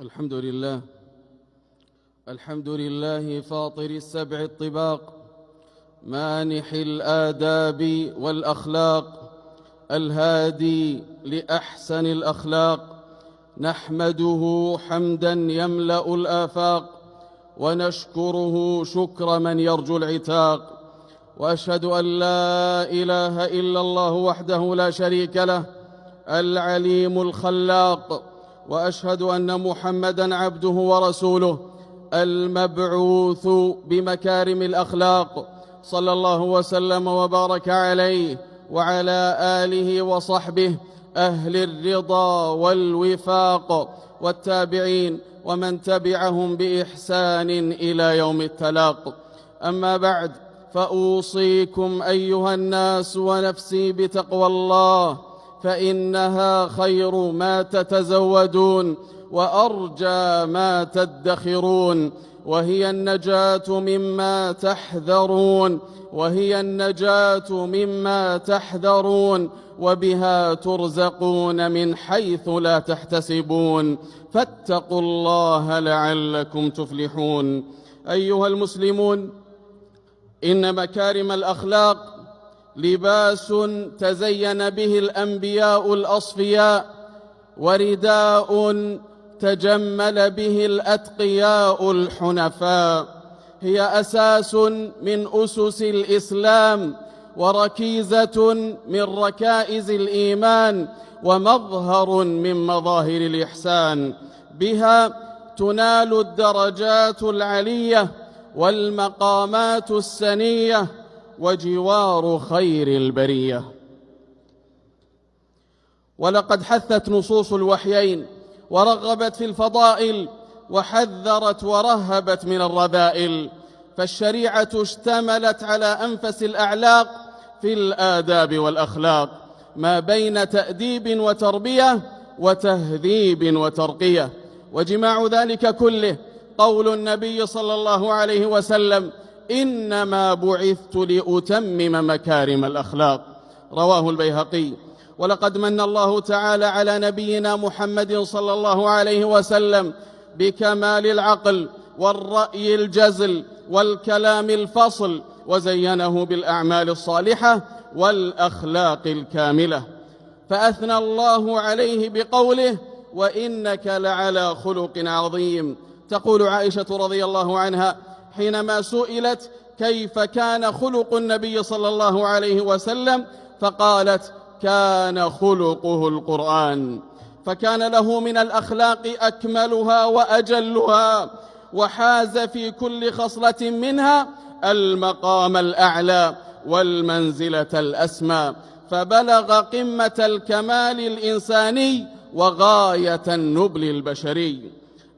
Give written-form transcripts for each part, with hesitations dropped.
الحمد لله. الحمد لله فاطر السبع الطباق، مانح الآداب والأخلاق، الهادي لأحسن الأخلاق. نحمده حمدا يملأ الآفاق، ونشكره شكر من يرجو العتاق. وأشهد أن لا إله إلا الله وحده لا شريك له العليم الخلاق، وأشهد أن محمدًا عبده ورسوله المبعوث بمكارم الأخلاق، صلى الله وسلم وبارك عليه وعلى آله وصحبه أهل الرضا والوفاق، والتابعين ومن تبعهم بإحسان إلى يوم التلاق. أما بعد، فأوصيكم أيها الناس ونفسي بتقوى الله، فإنها خير ما تتزودون وأرجى ما تدخرون، وهي النجاة مما تحذرون، وبها ترزقون من حيث لا تحتسبون، فاتقوا الله لعلكم تفلحون. أيها المسلمون، إن مكارم الأخلاق لباس تزين به الأنبياء الأصفياء، ورداء تجمل به الأتقياء الحنفاء. هي أساس من أسس الإسلام، وركيزة من ركائز الإيمان، ومظهر من مظاهر الإحسان. بها تنال الدرجات العلية والمقامات السنية، وجوار خير البرية. ولقد حثت نصوص الوحيين ورغبت في الفضائل، وحذرت ورهبت من الرذائل. فالشريعة اشتملت على أنفس الأعلاق في الآداب والأخلاق، ما بين تأديب وتربية وتهذيب وترقية. وجماع ذلك كله قول النبي صلى الله عليه وسلم: إنما بعثت لأتمم مكارم الأخلاق، رواه البيهقي. ولقد من الله تعالى على نبينا محمد صلى الله عليه وسلم بكمال العقل والرأي الجزل والكلام الفصل، وزينه بالأعمال الصالحة والأخلاق الكاملة. فأثنى الله عليه بقوله: وإنك لعلى خلق عظيم. تقول عائشة رضي الله عنها حينما سئلت كيف كان خلق النبي صلى الله عليه وسلم، فقالت: كان خلقه القرآن. فكان له من الأخلاق أكملها وأجلها، وحاز في كل خصلة منها المقام الأعلى والمنزلة الأسمى، فبلغ قمة الكمال الإنساني وغاية النبل البشري.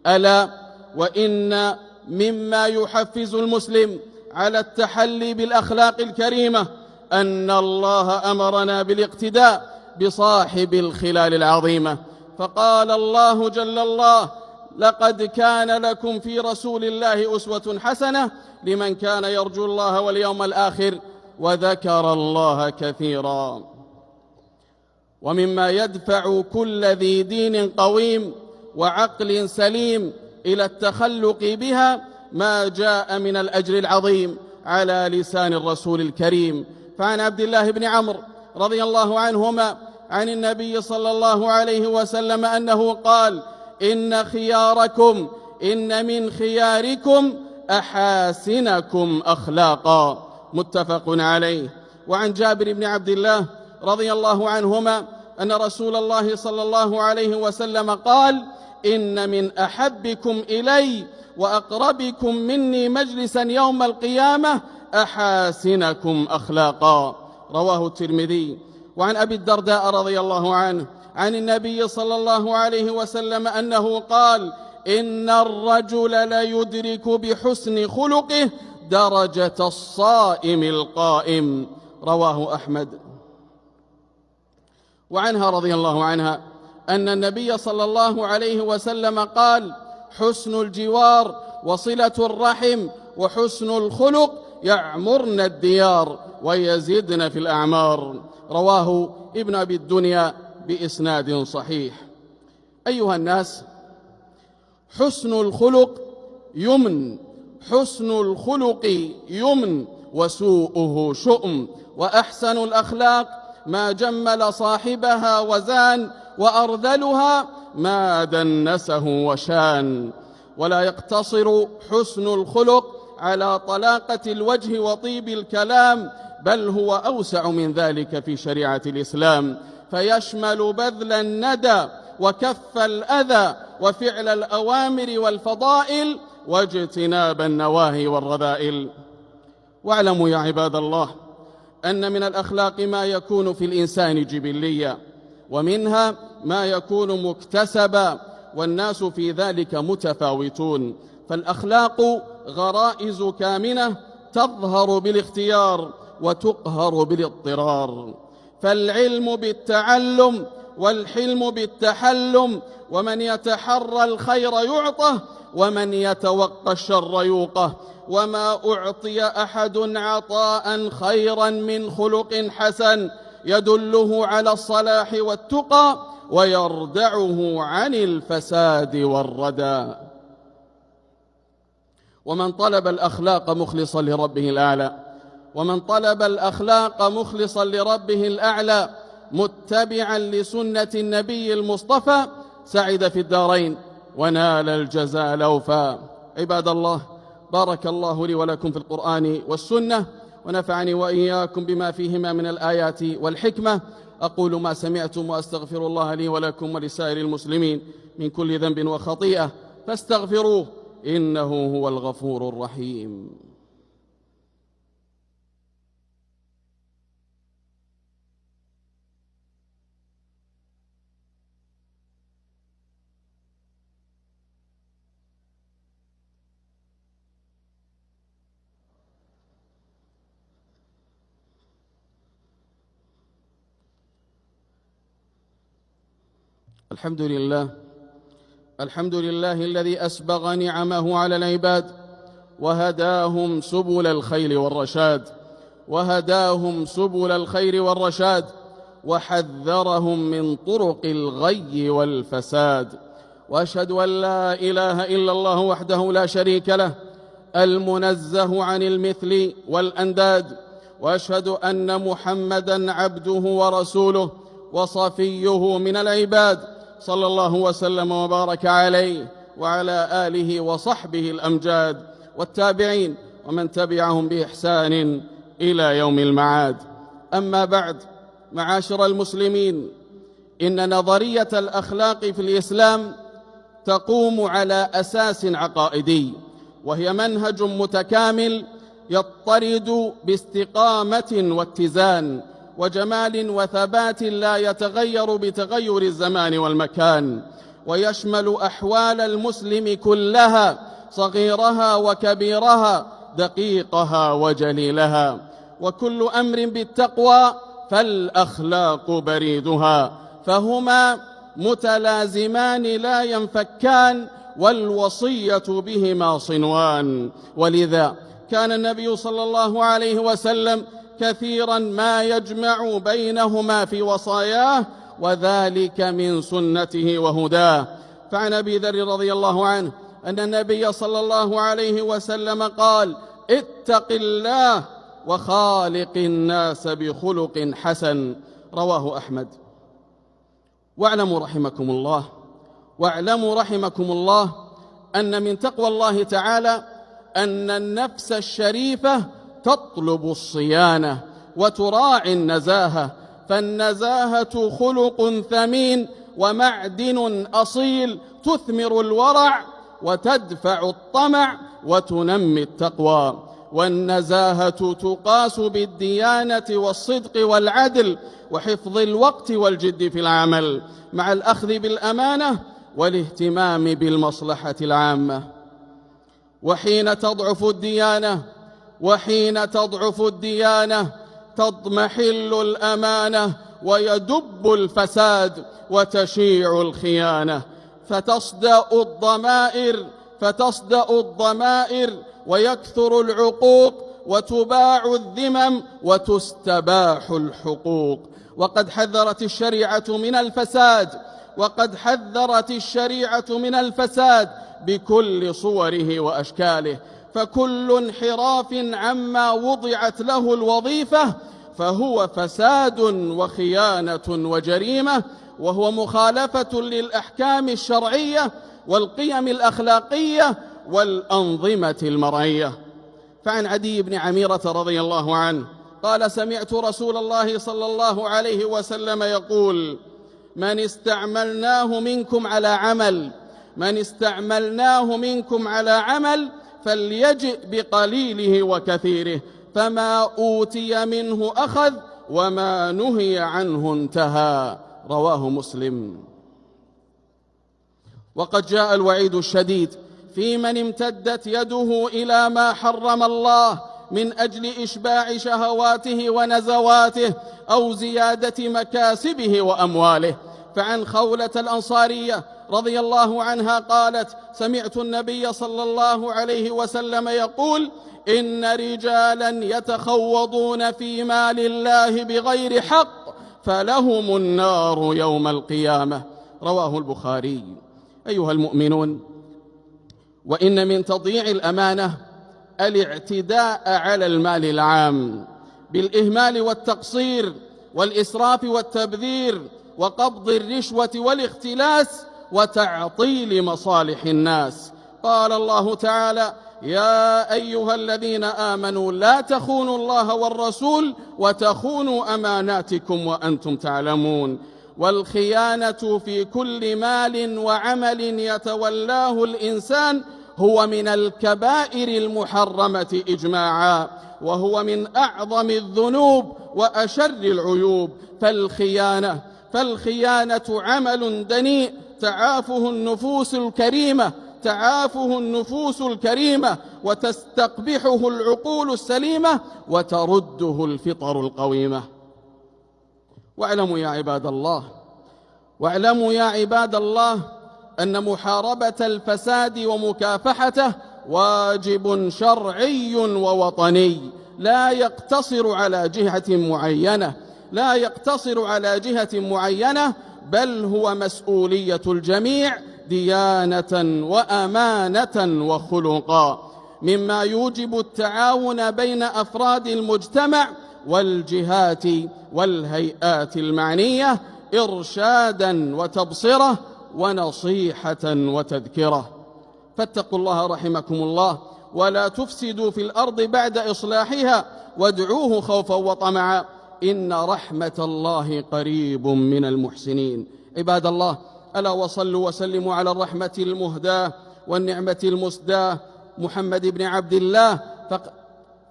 ألا وإن مما يحفز المسلم على التحلي بالأخلاق الكريمة أن الله أمرنا بالاقتداء بصاحب الخلال العظيمة. فقال الله جل الله: لقد كان لكم في رسول الله أسوة حسنة لمن كان يرجو الله واليوم الآخر وذكر الله كثيرا. ومما يدفع كل ذي دين قويم وعقل سليم إلى التخلق بها ما جاء من الأجر العظيم على لسان الرسول الكريم. فعن عبد الله بن عمرو رضي الله عنهما عن النبي صلى الله عليه وسلم أنه قال: إن من خياركم أحاسنكم أخلاقا، متفق عليه. وعن جابر بن عبد الله رضي الله عنهما أن رسول الله صلى الله عليه وسلم قال: إن من أحبكم إلي وأقربكم مني مجلسا يوم القيامة أحاسنكم أخلاقا، رواه الترمذي. وعن أبي الدرداء رضي الله عنه عن النبي صلى الله عليه وسلم أنه قال: إن الرجل ليدرك بحسن خلقه درجة الصائم القائم، رواه أحمد. وعنها رضي الله عنها أن النبي صلى الله عليه وسلم قال: حسن الجوار وصلة الرحم وحسن الخلق يعمرن الديار ويزدن في الأعمار، رواه ابن أبي الدنيا بإسناد صحيح. أيها الناس، حسن الخلق يمن، حسن الخلق يمن وسوءه شؤم، وأحسن الأخلاق ما جمل صاحبها وزان، وأرذلها ما دنسه وشان. ولا يقتصر حسن الخلق على طلاقة الوجه وطيب الكلام، بل هو أوسع من ذلك في شريعة الإسلام، فيشمل بذل الندى وكف الأذى وفعل الأوامر والفضائل واجتناب النواهي والرذائل. واعلموا يا عباد الله أن من الأخلاق ما يكون في الإنسان جبليا، ومنها ما يكون مكتسبا، والناس في ذلك متفاوتون. فالأخلاق غرائز كامنة تظهر بالاختيار وتقهر بالاضطرار، فالعلم بالتعلم والحلم بالتحلم، ومن يتحرى الخير يعطه ومن يتوقى الشر يوقه، وما أعطي أحد عطاء خيرا من خلق حسن يدله على الصلاح والتقى ويردعه عن الفساد والردى. ومن طلب الأخلاق مخلصا لربه الأعلى، ومن طلب الأخلاق مخلصا لربه الأعلى متبعا لسنة النبي المصطفى سعد في الدارين ونال الجزاء الأوفى. عباد الله، بارك الله لي ولكم في القرآن والسنة، ونفعني وإياكم بما فيهما من الآيات والحكمة. أقول ما سمعتم وأستغفر الله لي ولكم ولسائر المسلمين من كل ذنب وخطيئة فاستغفروه إنه هو الغفور الرحيم. الحمد لله الذي أسبغ نعمه على العباد وهداهم سبل الخير والرشاد وحذرهم من طرق الغي والفساد. وأشهد أن لا إله إلا الله وحده لا شريك له المنزه عن المثل والأنداد، وأشهد أن محمدًا عبده ورسوله وصفيه من العباد، صلى الله وسلم وبارك عليه وعلى آله وصحبه الأمجاد والتابعين ومن تبعهم بإحسان إلى يوم المعاد. أما بعد، معاشر المسلمين، إن نظرية الأخلاق في الإسلام تقوم على أساس عقائدي، وهي منهج متكامل يضطرد باستقامة واتزان وجمال وثبات لا يتغير بتغير الزمان والمكان، ويشمل أحوال المسلم كلها، صغيرها وكبيرها، دقيقها وجليلها، وكل أمر بالتقوى فالأخلاق بريدها، فهما متلازمان لا ينفكان، والوصية بهما صنوان. ولذا كان النبي صلى الله عليه وسلم كثيرا ما يجمع بينهما في وصاياه، وذلك من سنته وهداه. فعن أبي ذر رضي الله عنه أن النبي صلى الله عليه وسلم قال: اتق الله وخالق الناس بخلق حسن، رواه أحمد. واعلموا رحمكم الله أن من تقوى الله تعالى أن النفس الشريفة تطلب الصيانة وتراعي النزاهة، فالنزاهة خلق ثمين ومعدن أصيل تثمر الورع وتدفع الطمع وتنمي التقوى. والنزاهة تقاس بالديانة والصدق والعدل وحفظ الوقت والجد في العمل، مع الأخذ بالأمانة والاهتمام بالمصلحة العامة. وحين تضعف الديانة تضمحل الأمانة ويدب الفساد وتشيع الخيانة، فتصدأ الضمائر ويكثر العقوق وتباع الذمم وتستباح الحقوق. وقد حذرت الشريعة من الفساد وقد حذرت الشريعة من الفساد بكل صوره وأشكاله، فكل انحراف عما وضعت له الوظيفة فهو فساد وخيانة وجريمة، وهو مخالفة للأحكام الشرعية والقيم الأخلاقية والأنظمة المرعية. فعن عدي بن عميرة رضي الله عنه قال: سمعت رسول الله صلى الله عليه وسلم يقول: من استعملناه منكم على عمل فليجئ بقليله وكثيره، فما أوتي منه أخذ وما نهي عنه انتهى. رواه مسلم. وقد جاء الوعيد الشديد في من امتدت يده إلى ما حرم الله من أجل إشباع شهواته ونزواته أو زيادة مكاسبه وأمواله. فعن خولة الأنصارية رضي الله عنها قالت: سمعت النبي صلى الله عليه وسلم يقول: إن رجالا يتخوضون في مال الله بغير حق فلهم النار يوم القيامة. رواه البخاري. أيها المؤمنون، وإن من تضييع الأمانة الاعتداء على المال العام بالإهمال والتقصير والإسراف والتبذير وقبض الرشوة والاختلاس وتعطيل مصالح الناس. قال الله تعالى: يا أيها الذين آمنوا لا تخونوا الله والرسول وتخونوا أماناتكم وأنتم تعلمون. والخيانة في كل مال وعمل يتولاه الإنسان هو من الكبائر المحرمة إجماعا، وهو من أعظم الذنوب وأشر العيوب. فالخيانة عمل دنيء تعافه النفوس الكريمة وتستقبحه العقول السليمة وترده الفطر القويمة. واعلموا يا عباد الله أن محاربة الفساد ومكافحته واجب شرعي ووطني لا يقتصر على جهة معينة، بل هو مسؤولية الجميع ديانة وأمانة وخلقا، مما يوجب التعاون بين أفراد المجتمع والجهات والهيئات المعنية إرشادا وتبصرة ونصيحة وتذكرة. فاتقوا الله رحمكم الله، ولا تفسدوا في الأرض بعد إصلاحها، وادعوه خوفا وطمعا، إن رحمة الله قريب من المحسنين. عباد الله، ألا وصلوا وسلموا على الرحمة المهداة والنعمة المسداة محمد بن عبد الله،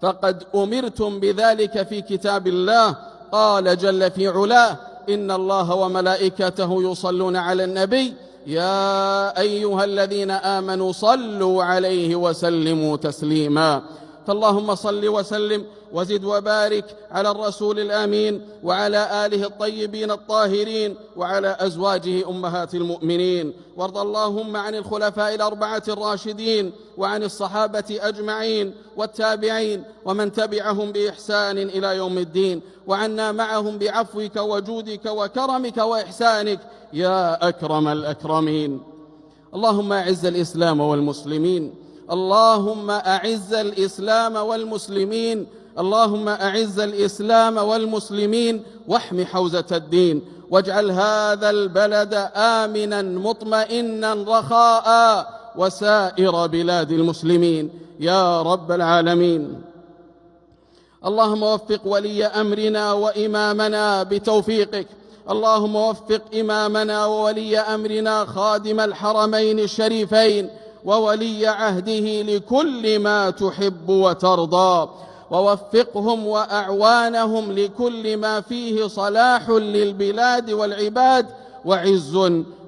فقد أمرتم بذلك في كتاب الله. قال جل في علاه: إن الله وملائكته يصلون على النبي يا أيها الذين آمنوا صلوا عليه وسلموا تسليما. فاللهم صل وسلم وزد وبارك على الرسول الأمين وعلى آله الطيبين الطاهرين وعلى أزواجه أمهات المؤمنين. وارض اللهم عن الخلفاء الأربعة الراشدين وعن الصحابة أجمعين والتابعين ومن تبعهم بإحسان إلى يوم الدين، وعنا معهم بعفوك وجودك وكرمك وإحسانك يا أكرم الأكرمين. اللهم أعز الإسلام والمسلمين، اللهم أعز الإسلام والمسلمين، اللهم أعز الإسلام والمسلمين واحم حوزة الدين، واجعل هذا البلد آمنا مطمئنا رخاء وسائر بلاد المسلمين يا رب العالمين. اللهم وفق ولي أمرنا وإمامنا بتوفيقك، اللهم وفق إمامنا وولي أمرنا خادم الحرمين الشريفين وولي عهده لكل ما تحب وترضى، ووفقهم وأعوانهم لكل ما فيه صلاح للبلاد والعباد وعز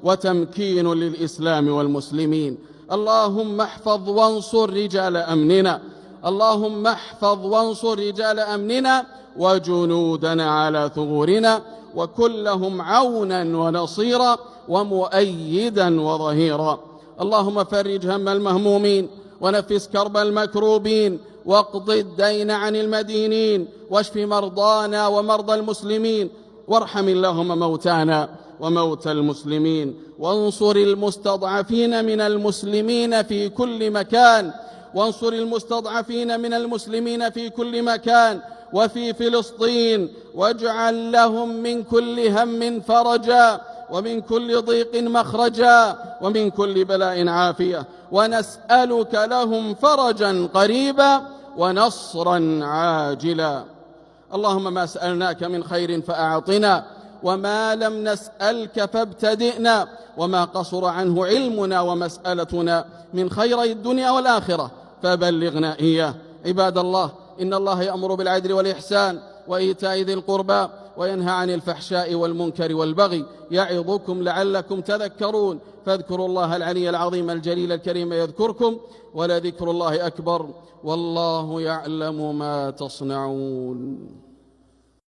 وتمكين للإسلام والمسلمين. اللهم احفظ وانصر رجال أمننا، اللهم احفظ وانصر رجال أمننا وجنودنا على ثغورنا، وكن لهم عونا ونصيرا ومؤيدا وظهيرا. اللهم فرج هم المهمومين ونفس كرب المكروبين واقض الدين عن المدينين، واشف مرضانا ومرضى المسلمين، وارحم اللهم موتانا وموتى المسلمين، وانصر المستضعفين من المسلمين في كل مكان، وانصر المستضعفين من المسلمين في كل مكان وفي فلسطين، واجعل لهم من كل هم فرجا، ومن كل ضيق مخرجا، ومن كل بلاء عافية، ونسألك لهم فرجا قريبا ونصرا عاجلا. اللهم ما سألناك من خير فأعطنا، وما لم نسألك فابتدئنا، وما قصر عنه علمنا ومسألتنا من خيري الدنيا والآخرة فبلغنا إياه. عباد الله، إن الله يأمر بالعدل والإحسان وإيتاء ذي القربى وينهى عن الفحشاء والمنكر والبغي، يعظكم لعلكم تذكرون. فاذكروا الله العلي العظيم الجليل الكريم يذكركم، ولذكر الله أكبر، والله يعلم ما تصنعون.